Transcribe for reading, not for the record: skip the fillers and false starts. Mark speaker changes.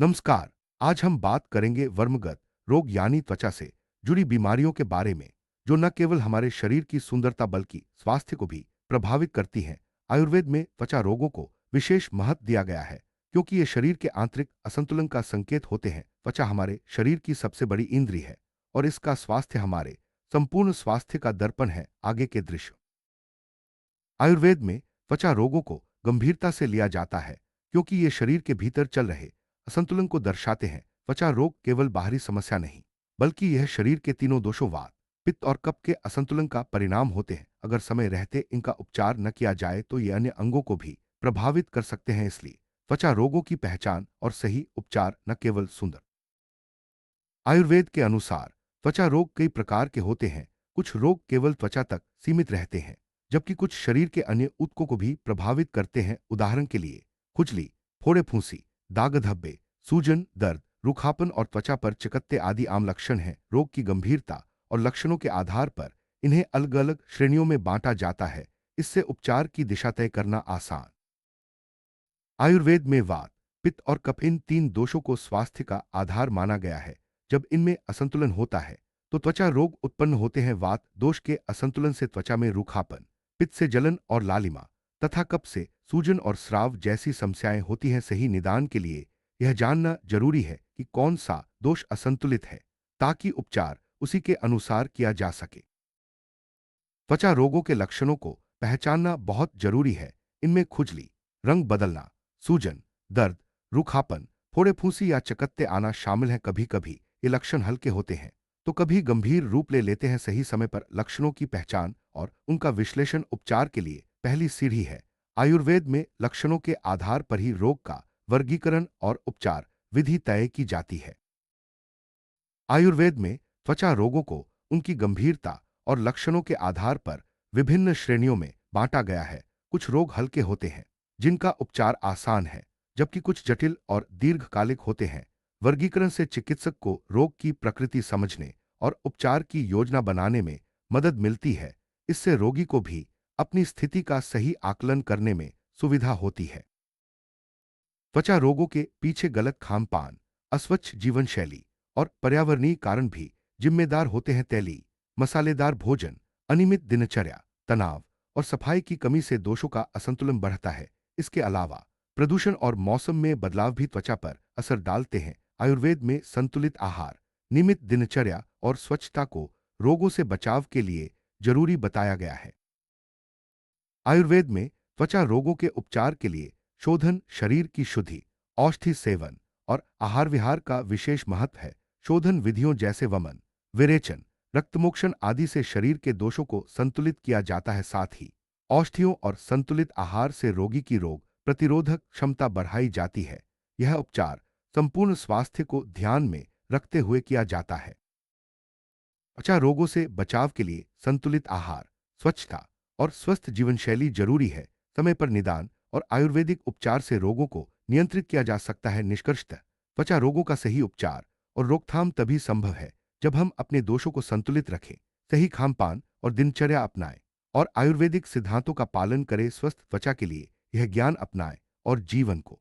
Speaker 1: नमस्कार। आज हम बात करेंगे वर्मगत रोग यानी त्वचा से जुड़ी बीमारियों के बारे में, जो न केवल हमारे शरीर की सुंदरता बल्कि स्वास्थ्य को भी प्रभावित करती हैं। आयुर्वेद में त्वचा रोगों को विशेष महत्व दिया गया है, क्योंकि ये शरीर के आंतरिक असंतुलन का संकेत होते हैं। त्वचा हमारे शरीर की सबसे बड़ी इंद्री है और इसका स्वास्थ्य हमारे संपूर्ण स्वास्थ्य का दर्पण है। आगे के दृश्य। आयुर्वेद में त्वचा रोगों को गंभीरता से लिया जाता है, क्योंकि ये शरीर के भीतर चल रहे असंतुलन को दर्शाते हैं। त्वचा रोग केवल बाहरी समस्या नहीं, बल्कि यह शरीर के तीनों दोषों वात, पित्त और कफ के असंतुलन का परिणाम होते हैं। अगर समय रहते इनका उपचार न किया जाए तो ये अन्य अंगों को भी प्रभावित कर सकते हैं। इसलिए त्वचा रोगों की पहचान और सही उपचार न केवल सुंदर। आयुर्वेद के अनुसार त्वचा रोग कई प्रकार के होते हैं। कुछ रोग केवल त्वचा तक सीमित रहते हैं, जबकि कुछ शरीर के अन्य ऊतकों को भी प्रभावित करते हैं। उदाहरण के लिए खुजली, फोड़े फूंसी, दाग धब्बे, सूजन, दर्द, रूखापन और त्वचा पर चकत्ते आदि आम लक्षण हैं। रोग की गंभीरता और लक्षणों के आधार पर इन्हें अलग अलग श्रेणियों में बांटा जाता है। इससे उपचार की दिशा तय करना आसान। आयुर्वेद में वात, पित्त और कफ इन तीन दोषों को स्वास्थ्य का आधार माना गया है। जब इनमें असंतुलन होता है तो त्वचा रोग उत्पन्न होते हैं। वात दोष के असंतुलन से त्वचा में रूखापन, पित्त से जलन और लालिमा तथा कफ से सूजन और स्राव जैसी समस्याएं होती हैं। सही निदान के लिए यह जानना जरूरी है कि कौन सा दोष असंतुलित है, ताकि उपचार उसी के अनुसार किया जा सके। त्वचा रोगों के लक्षणों को पहचानना बहुत जरूरी है। इनमें खुजली, रंग बदलना, सूजन, दर्द, रूखापन, फोड़े फूंसी या चकत्ते आना शामिल हैं। कभी कभी ये लक्षण हल्के होते हैं तो कभी गंभीर रूप ले लेते हैं। सही समय पर लक्षणों की पहचान और उनका विश्लेषण उपचार के लिए पहली सीढ़ी है। आयुर्वेद में लक्षणों के आधार पर ही रोग का वर्गीकरण और उपचार विधि तय की जाती है। आयुर्वेद में त्वचा रोगों को उनकी गंभीरता और लक्षणों के आधार पर विभिन्न श्रेणियों में बांटा गया है। कुछ रोग हल्के होते हैं, जिनका उपचार आसान है, जबकि कुछ जटिल और दीर्घकालिक होते हैं। वर्गीकरण से चिकित्सक को रोग की प्रकृति समझने और उपचार की योजना बनाने में मदद मिलती है। इससे रोगी को भी अपनी स्थिति का सही आकलन करने में सुविधा होती है। त्वचा रोगों के पीछे गलत खान-पान, अस्वच्छ जीवन शैली और पर्यावरणीय कारण भी जिम्मेदार होते हैं। तैलीय, मसालेदार भोजन, अनियमित दिनचर्या, तनाव और सफाई की कमी से दोषों का असंतुलन बढ़ता है। इसके अलावा प्रदूषण और मौसम में बदलाव भी त्वचा पर असर डालते हैं। आयुर्वेद में संतुलित आहार, नियमित दिनचर्या और स्वच्छता को रोगों से बचाव के लिए जरूरी बताया गया है। आयुर्वेद में त्वचा रोगों के उपचार के लिए शोधन, शरीर की शुद्धि, औषधि सेवन और आहार विहार का विशेष महत्व है। शोधन विधियों जैसे वमन, विरेचन, रक्तमोक्षण आदि से शरीर के दोषों को संतुलित किया जाता है। साथ ही औषधियों और संतुलित आहार से रोगी की रोग प्रतिरोधक क्षमता बढ़ाई जाती है। यह उपचार संपूर्ण स्वास्थ्य को ध्यान में रखते हुए किया जाता है। त्वचा रोगों से बचाव के लिए संतुलित आहार, स्वच्छता और स्वस्थ जीवन शैली जरूरी है। समय पर निदान और आयुर्वेदिक उपचार से रोगों को नियंत्रित किया जा सकता है। निष्कर्षतः त्वचा रोगों का सही उपचार और रोकथाम तभी संभव है जब हम अपने दोषों को संतुलित रखें, सही खानपान और दिनचर्या अपनाएं और आयुर्वेदिक सिद्धांतों का पालन करें। स्वस्थ त्वचा के लिए यह ज्ञान अपनाएं और जीवन को